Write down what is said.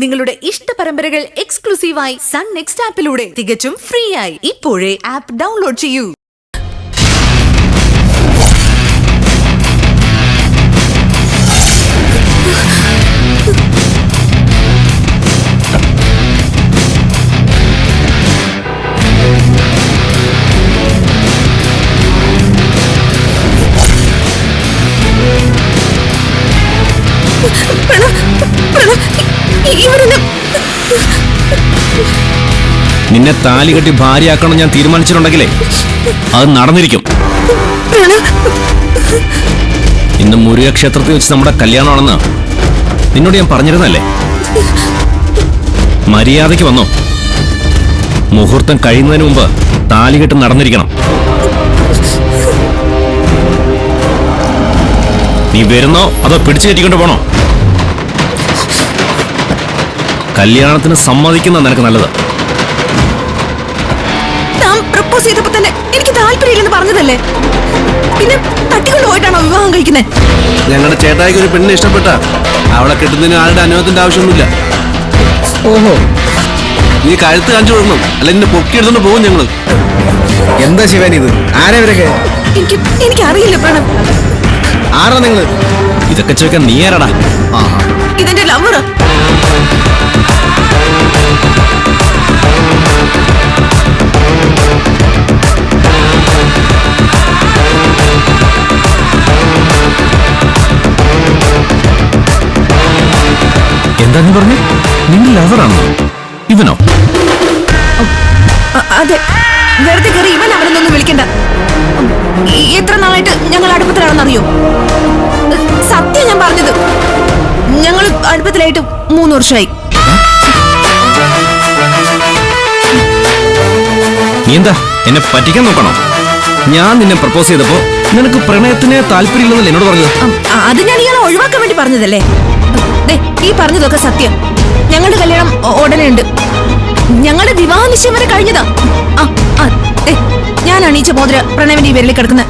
നിങ്ങളുടെ ഇഷ്ട പരമ്പരകൾ എക്സ്ക്ലൂസീവായി സൺ നെക്സ്റ്റ് ആപ്പിലൂടെ തികച്ചും ഫ്രീ ആയി ഇപ്പോഴേ ആപ്പ് ഡൗൺലോഡ് ചെയ്യൂ. നിന്നെ താലി കെട്ടി ഭാര്യയാക്കണം ഞാൻ തീരുമാനിച്ചിട്ടുണ്ടെങ്കിലേ അത് നടന്നിരിക്കും. ഇന്ന് മുരുകക്ഷേത്രത്തിൽ വെച്ച് നമ്മുടെ കല്യാണമാണെന്ന് നിന്നോട് ഞാൻ പറഞ്ഞിരുന്നല്ലേ? മര്യാദയ്ക്ക് വന്നോ. മുഹൂർത്തം കഴിയുന്നതിന് മുമ്പ് താലി കെട്ട് നടന്നിരിക്കണം. നീ വരുന്നോ അതോ പിടിച്ചു കയറ്റിക്കൊണ്ട് പോണോ? കല്യാണത്തിന് സമ്മതിക്കുന്ന നിനക്ക് നല്ലത്. പ്രപ്പോസ് ചെയ്തപ്പോ തന്നെ എനിക്ക് താല്പര്യമില്ലെന്ന് പറഞ്ഞതല്ലേ, പിന്നെ തട്ടിക്കൊണ്ട് പോയിട്ടാണോ വിവാഹം കഴിക്കുന്നത്? ഞങ്ങളുടെ ചേട്ടായിക്ക് ഒരു പെണ്ണിനെ ഇഷ്ടപ്പെട്ട അവളെ കെട്ടുന്നതിന് ആരുടെ അനുഭവത്തിന്റെ ആവശ്യമൊന്നുമില്ല. ഓഹോ, നീ കഴുത്ത് കാണിച്ചു കൊടുക്കണം, അല്ല നിന്നെ പൊക്കിയെടുത്തോണ്ട് പോകും ഞങ്ങള്. എന്താ ശിവാനി ഇത്? ആരവരൊക്കെ? എനിക്കറിയില്ല പ്രണവ്. ആരാ നിങ്ങള്? ഇതൊക്കെ ചോദിക്കാൻ നീ ആരാടാ? ഇതെന്റെ ലവറാ. എന്താ നീ പറഞ്ഞു? നിന്റെ ലവറാണോ ഇവനോ? അതെ, വെറുതെ കയറി ഇവൻ അവനൊന്നും വിളിക്കണ്ട. എത്ര നാളായിട്ട് ഞങ്ങൾ അടുപ്പത്തിലാണെന്നറിയോ? സത്യം ഞാൻ പറഞ്ഞത്. ഞങ്ങൾ അടുപ്പത്തിലായിട്ട് 3 വർഷമായി. നീ എന്താ എന്നെ പറ്റിക്കാൻ നോക്കണോ? ഞാൻ നിന്നെ പ്രപ്പോസ് ചെയ്തപ്പോ നിനക്ക് പ്രണയത്തിന് താല്പര്യമില്ലെന്നല്ലേ എന്നോട് പറഞ്ഞത്? അത് ഞാൻ ഇയാളെ ഒഴിവാക്കാൻ വേണ്ടി പറഞ്ഞതല്ലേ. ഈ പറഞ്ഞതൊക്കെ സത്യം. ഞങ്ങളുടെ കല്യാണം ഉടനെ ഉണ്ട്. ഞങ്ങളുടെ വിവാഹ നിശ്ചയം വരെ കഴിഞ്ഞതാ. ഞാൻ അണീച്ച മോതിര പ്രണവിന്റെ ഈ വിരലിൽ കിടക്കുന്നത്.